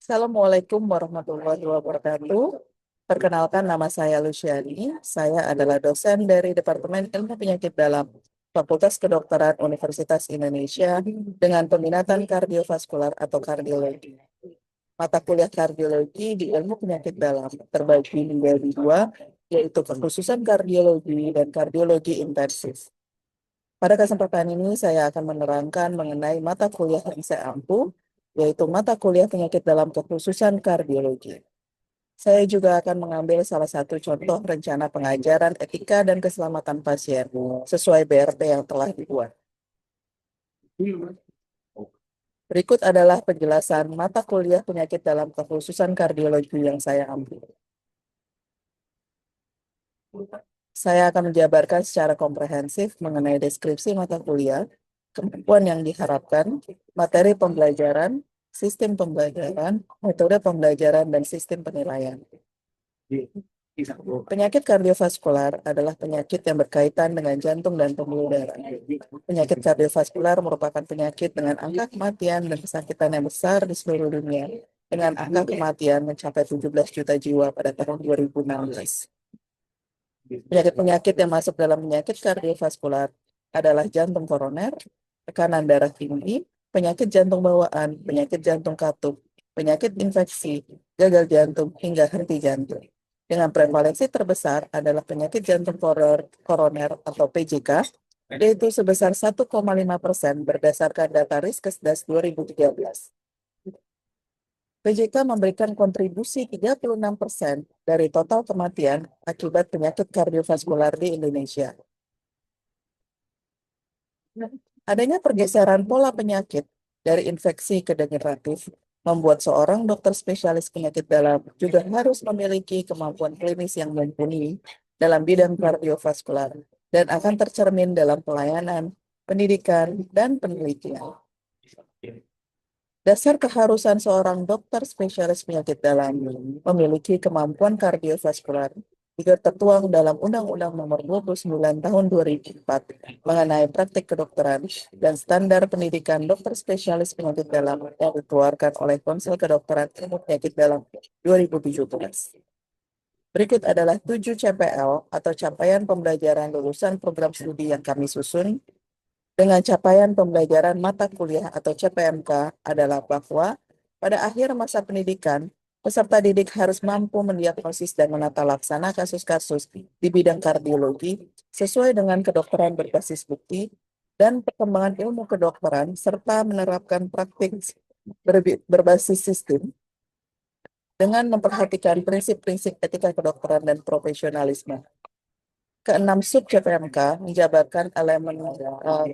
Assalamualaikum warahmatullahi wabarakatuh. Perkenalkan, nama saya Luciani. Saya adalah dosen dari Departemen Ilmu Penyakit Dalam Fakultas Kedokteran Universitas Indonesia dengan peminatan kardiovaskular atau kardiologi. Mata kuliah kardiologi di ilmu penyakit dalam terbagi menjadi dua, yaitu kekhususan kardiologi dan kardiologi intensif. Pada kesempatan ini, saya akan menerangkan mengenai mata kuliah yang saya ampu, yaitu mata kuliah penyakit dalam kekhususan kardiologi. Saya juga akan mengambil salah satu contoh rencana pengajaran etika dan keselamatan pasien sesuai BRT yang telah dibuat. Berikut adalah penjelasan mata kuliah penyakit dalam kekhususan kardiologi yang saya ambil. Saya akan menjabarkan secara komprehensif mengenai deskripsi mata kuliah, kemampuan yang diharapkan, materi pembelajaran, sistem pembelajaran, metode pembelajaran, dan sistem penilaian. Penyakit kardiovaskular adalah penyakit yang berkaitan dengan jantung dan pembuluh darah. Penyakit kardiovaskular merupakan penyakit dengan angka kematian dan kesakitan yang besar di seluruh dunia, dengan angka kematian mencapai 17 juta jiwa pada tahun 2016. Penyakit-penyakit yang masuk dalam penyakit kardiovaskular adalah jantung koroner, tekanan darah tinggi, penyakit jantung bawaan, penyakit jantung katup, penyakit infeksi, gagal jantung, hingga henti jantung. Dengan prevalensi terbesar adalah penyakit jantung koroner atau PJK, yaitu sebesar 1,5% berdasarkan data Riskesdas 2013. PJK memberikan kontribusi 36% dari total kematian akibat penyakit kardiovaskular di Indonesia. Adanya pergeseran pola penyakit dari infeksi ke degeneratif membuat seorang dokter spesialis penyakit dalam juga harus memiliki kemampuan klinis yang mumpuni dalam bidang kardiovaskular dan akan tercermin dalam pelayanan, pendidikan, dan penelitian. Dasar keharusan seorang dokter spesialis penyakit dalam memiliki kemampuan kardiovaskular juga tertuang dalam Undang-Undang Nomor 29 Tahun 2004 mengenai praktik kedokteran dan standar pendidikan dokter spesialis penyakit dalam yang dikeluarkan oleh Konsil Kedokteran Ilmu Penyakit Dalam 2017. Berikut adalah 7 CPL atau capaian pembelajaran lulusan program studi yang kami susun dengan capaian pembelajaran mata kuliah atau CPMK adalah bahwa pada akhir masa pendidikan, peserta didik harus mampu mendiagnosis dan menata laksana kasus-kasus di bidang kardiologi sesuai dengan kedokteran berbasis bukti dan perkembangan ilmu kedokteran serta menerapkan praktik berbasis sistem dengan memperhatikan prinsip-prinsip etika kedokteran dan profesionalisme. Keenam sub CPMK menjabarkan elemen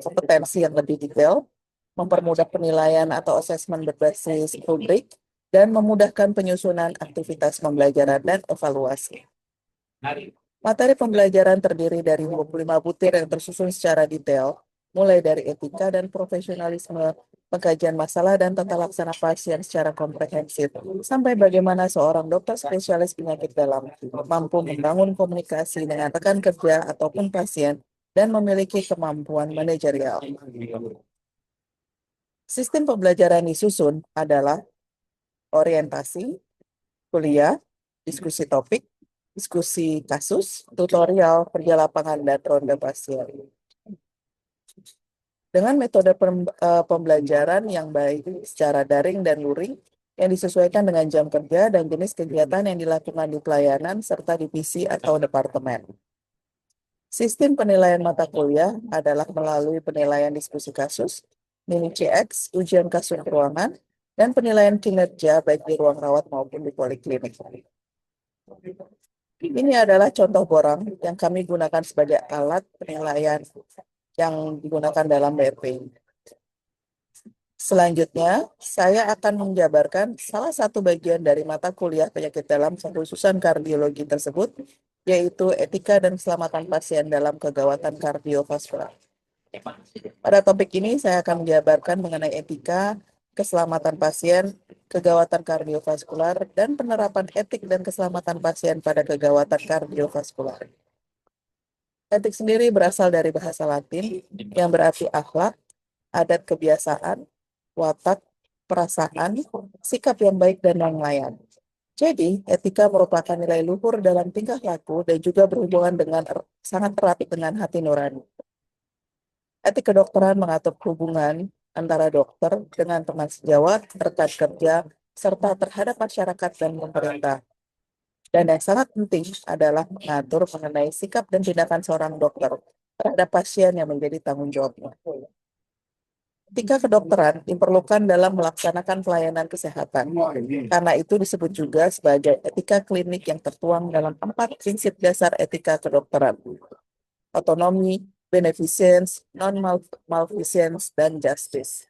kompetensi yang lebih detail, mempermudah penilaian atau asesmen berbasis rubrik, dan memudahkan penyusunan aktivitas pembelajaran dan evaluasi. Materi pembelajaran terdiri dari 25 butir yang tersusun secara detail, mulai dari etika dan profesionalisme, pengkajian masalah dan tata laksana pasien secara komprehensif, sampai bagaimana seorang dokter spesialis penyakit dalam mampu membangun komunikasi dengan rekan kerja ataupun pasien dan memiliki kemampuan manajerial. Sistem pembelajaran disusun adalah orientasi, kuliah, diskusi topik, diskusi kasus, tutorial, kerja lapangan, dan ronde pasien. Dengan metode pembelajaran yang baik secara daring dan luring, yang disesuaikan dengan jam kerja dan jenis kegiatan yang dilakukan di pelayanan serta divisi atau departemen. Sistem penilaian mata kuliah adalah melalui penilaian diskusi kasus, mini CX, ujian kasus ruangan, dan penilaian kinerja baik di ruang rawat maupun di poliklinik. Ini adalah contoh borang yang kami gunakan sebagai alat penilaian yang digunakan dalam BRP. Selanjutnya, saya akan menjabarkan salah satu bagian dari mata kuliah penyakit dalam kekhususan kardiologi tersebut, yaitu etika dan keselamatan pasien dalam kegawatan kardiovaskular. Pada topik ini, saya akan menjabarkan mengenai etika, keselamatan pasien, kegawatan kardiovaskular, dan penerapan etik dan keselamatan pasien pada kegawatan kardiovaskular. Etik sendiri berasal dari bahasa Latin yang berarti akhlak, adat kebiasaan, watak, perasaan, sikap yang baik, dan yang lain. Jadi, etika merupakan nilai luhur dalam tingkah laku dan juga berhubungan dengan sangat erat dengan hati nurani. Etik kedokteran mengatur hubungan antara dokter dengan teman sejawat, rekan kerja, serta terhadap masyarakat dan pemerintah. Dan yang sangat penting adalah mengatur mengenai sikap dan tindakan seorang dokter terhadap pasien yang menjadi tanggung jawabnya. Etika kedokteran diperlukan dalam melaksanakan pelayanan kesehatan. Karena itu disebut juga sebagai etika klinik yang tertuang dalam 4 prinsip dasar etika kedokteran. Autonomi, beneficence, non-malfeasance, dan justice.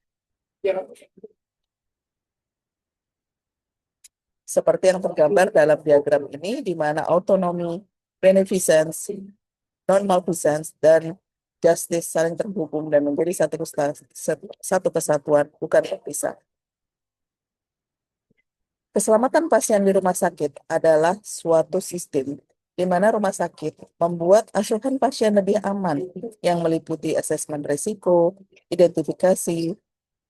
Seperti yang tergambar dalam diagram ini, di mana autonomi, beneficence, non-malfeasance, dan justice saling terhubung dan menjadi satu kesatuan, bukan terpisah. Keselamatan pasien di rumah sakit adalah suatu sistem di mana rumah sakit membuat asuhan pasien lebih aman yang meliputi asesmen risiko, identifikasi,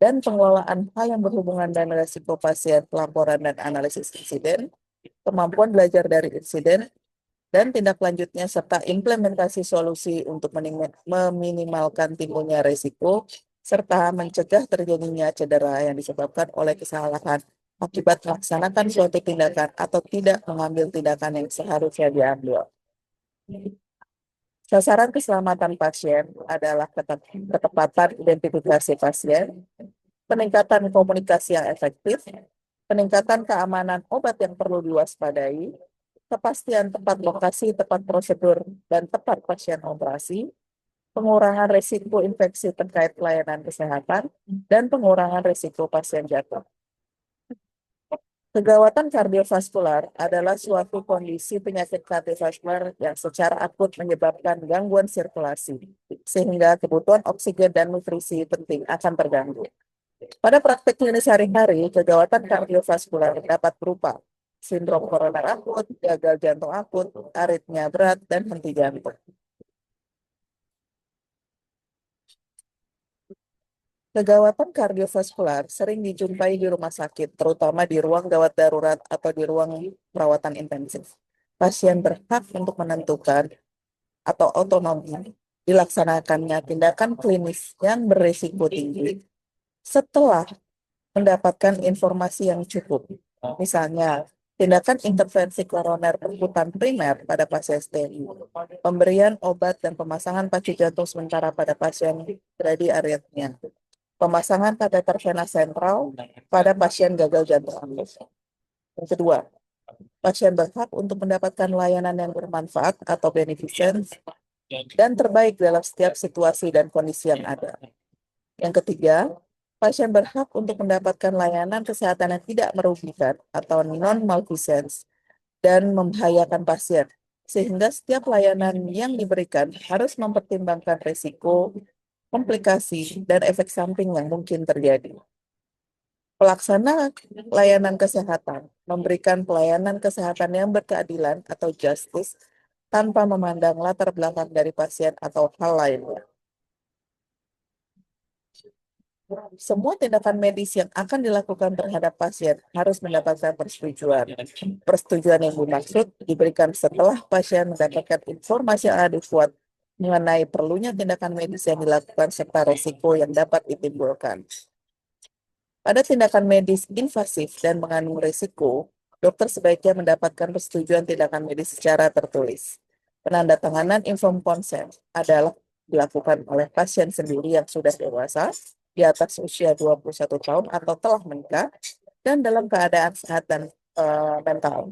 dan pengelolaan hal yang berhubungan dengan risiko pasien, pelaporan dan analisis insiden, kemampuan belajar dari insiden, dan tindak lanjutnya serta implementasi solusi untuk meminimalkan timbulnya risiko, serta mencegah terjadinya cedera yang disebabkan oleh kesalahan akibat melaksanakan suatu tindakan atau tidak mengambil tindakan yang seharusnya diambil. Sasaran keselamatan pasien adalah ketepatan identifikasi pasien, peningkatan komunikasi yang efektif, peningkatan keamanan obat yang perlu diwaspadai, kepastian tepat lokasi, tepat prosedur, dan tepat pasien operasi, pengurangan risiko infeksi terkait pelayanan kesehatan, dan pengurangan risiko pasien jatuh. Kegawatan kardiovaskular adalah suatu kondisi penyakit kardiovaskular yang secara akut menyebabkan gangguan sirkulasi, sehingga kebutuhan oksigen dan nutrisi penting akan terganggu. Pada praktek klinis sehari-hari, kegawatan kardiovaskular dapat berupa sindrom koroner akut, gagal jantung akut, aritmia berat, dan henti jantung. Kegawatan kardiovaskular sering dijumpai di rumah sakit, terutama di ruang gawat darurat atau di ruang perawatan intensif. Pasien berhak untuk menentukan atau otonomi dilaksanakannya tindakan klinis yang berisiko tinggi setelah mendapatkan informasi yang cukup. Misalnya, tindakan intervensi koroner perkutan primer pada pasien STI, pemberian obat dan pemasangan pacu jantung sementara pada pasien terjadi aritmia, pemasangan kateter vena sentral pada pasien gagal jantung akut. Yang kedua, pasien berhak untuk mendapatkan layanan yang bermanfaat atau beneficence dan terbaik dalam setiap situasi dan kondisi yang ada. Yang ketiga, pasien berhak untuk mendapatkan layanan kesehatan yang tidak merugikan atau non-malfeasance dan membahayakan pasien, sehingga setiap layanan yang diberikan harus mempertimbangkan risiko, komplikasi, dan efek samping yang mungkin terjadi. Pelaksana layanan kesehatan memberikan pelayanan kesehatan yang berkeadilan atau justice tanpa memandang latar belakang dari pasien atau hal lainnya. Semua tindakan medis yang akan dilakukan terhadap pasien harus mendapatkan persetujuan. Persetujuan yang dimaksud diberikan setelah pasien mendapatkan informasi yang adekuat mengenai perlunya tindakan medis yang dilakukan serta resiko yang dapat ditimbulkan. Pada tindakan medis invasif dan mengandung resiko, dokter sebaiknya mendapatkan persetujuan tindakan medis secara tertulis. Penandatanganan informed consent adalah dilakukan oleh pasien sendiri yang sudah dewasa, di atas usia 21 tahun atau telah menikah, dan dalam keadaan sehat dan mental.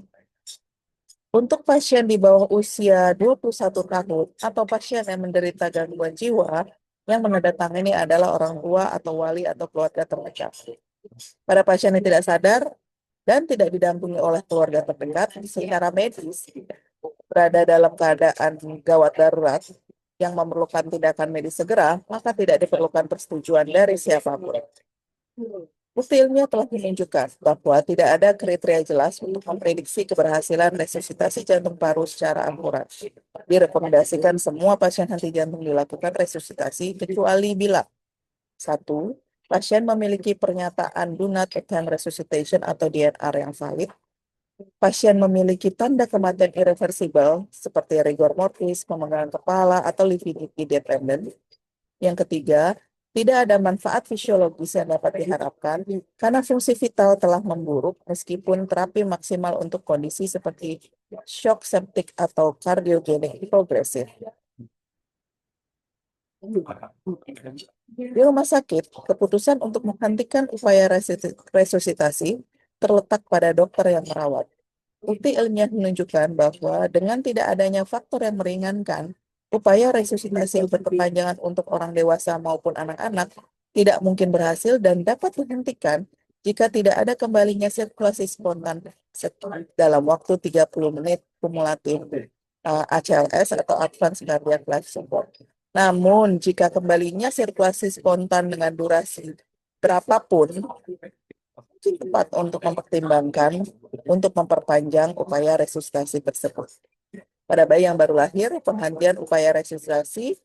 Untuk pasien di bawah usia 21 tahun atau pasien yang menderita gangguan jiwa, yang menandatangani adalah orang tua atau wali atau keluarga terdekat. Pada pasien yang tidak sadar dan tidak didampingi oleh keluarga terdekat secara medis, berada dalam keadaan gawat darurat yang memerlukan tindakan medis segera, maka tidak diperlukan persetujuan dari siapapun. Bukti ilmiah telah menunjukkan bahwa tidak ada kriteria jelas untuk memprediksi keberhasilan resusitasi jantung paru secara akurat. Direkomendasikan semua pasien henti jantung dilakukan resusitasi kecuali bila 1. Pasien memiliki pernyataan do not attend resuscitation atau DNR yang valid. Pasien memiliki tanda kematian irreversibel seperti rigor mortis, pemegangan kepala, atau lividity dependent. Yang ketiga, tidak ada manfaat fisiologis yang dapat diharapkan karena fungsi vital telah memburuk meskipun terapi maksimal untuk kondisi seperti shock septic atau cardiogenic progresif. Di rumah sakit, keputusan untuk menghentikan upaya resusitasi terletak pada dokter yang merawat. Bukti ilmiah menunjukkan bahwa dengan tidak adanya faktor yang meringankan, upaya resusitasi berkepanjangan untuk orang dewasa maupun anak-anak tidak mungkin berhasil dan dapat dihentikan jika tidak ada kembalinya sirkulasi spontan dalam waktu 30 menit kumulatif ACLS atau Advanced Cardiac Life Support. Namun, jika kembalinya sirkulasi spontan dengan durasi berapapun, tepat untuk mempertimbangkan untuk memperpanjang upaya resusitasi tersebut. Pada bayi yang baru lahir, penghentian upaya resusitasi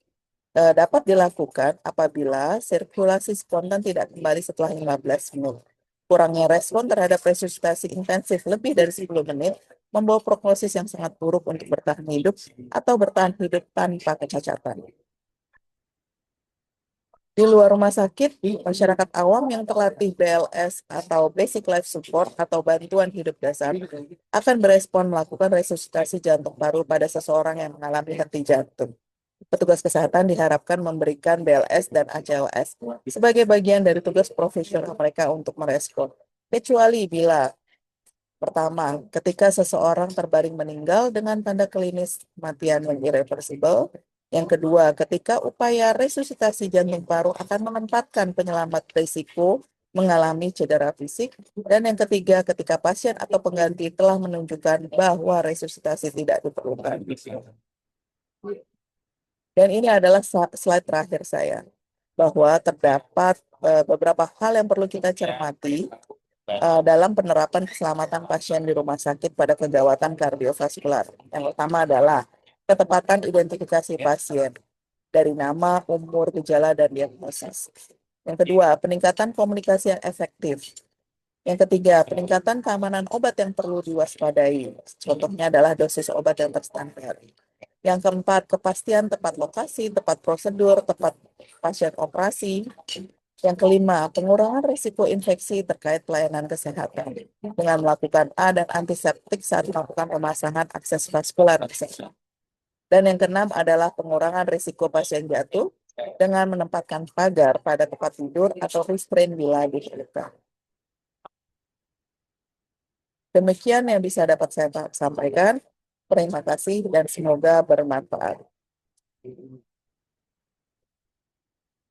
dapat dilakukan apabila sirkulasi spontan tidak kembali setelah 15 menit. Kurangnya respon terhadap resusitasi intensif lebih dari 10 menit membawa prognosis yang sangat buruk untuk bertahan hidup atau bertahan hidup tanpa kecacatan. Di luar rumah sakit, masyarakat awam yang terlatih BLS atau Basic Life Support atau bantuan hidup dasar akan berespon melakukan resusitasi jantung paru pada seseorang yang mengalami henti jantung. Petugas kesehatan diharapkan memberikan BLS dan ACLS sebagai bagian dari tugas profesional mereka untuk merespon. Kecuali bila pertama, ketika seseorang terbaring meninggal dengan tanda klinis kematian yang irreversibel. Yang kedua, ketika upaya resusitasi jantung paru akan menempatkan penyelamat risiko mengalami cedera fisik. Dan yang ketiga, ketika pasien atau pengganti telah menunjukkan bahwa resusitasi tidak diperlukan. Dan ini adalah slide terakhir saya, bahwa terdapat beberapa hal yang perlu kita cermati dalam penerapan keselamatan pasien di rumah sakit pada kegawatan kardiovaskular. Yang pertama adalah ketepatan identifikasi pasien dari nama, umur, gejala, dan diagnosis. Yang kedua, peningkatan komunikasi yang efektif. Yang ketiga, peningkatan keamanan obat yang perlu diwaspadai. Contohnya adalah dosis obat yang terstandar. Yang keempat, kepastian tepat lokasi, tepat prosedur, tepat pasien operasi. Yang kelima, pengurangan risiko infeksi terkait pelayanan kesehatan dengan melakukan A dan antiseptik saat melakukan pemasangan akses vaskular. Dan yang keenam adalah pengurangan risiko pasien jatuh dengan menempatkan pagar pada tempat tidur atau restrain bila diperlukan. Demikian yang bisa dapat saya sampaikan. Terima kasih dan semoga bermanfaat.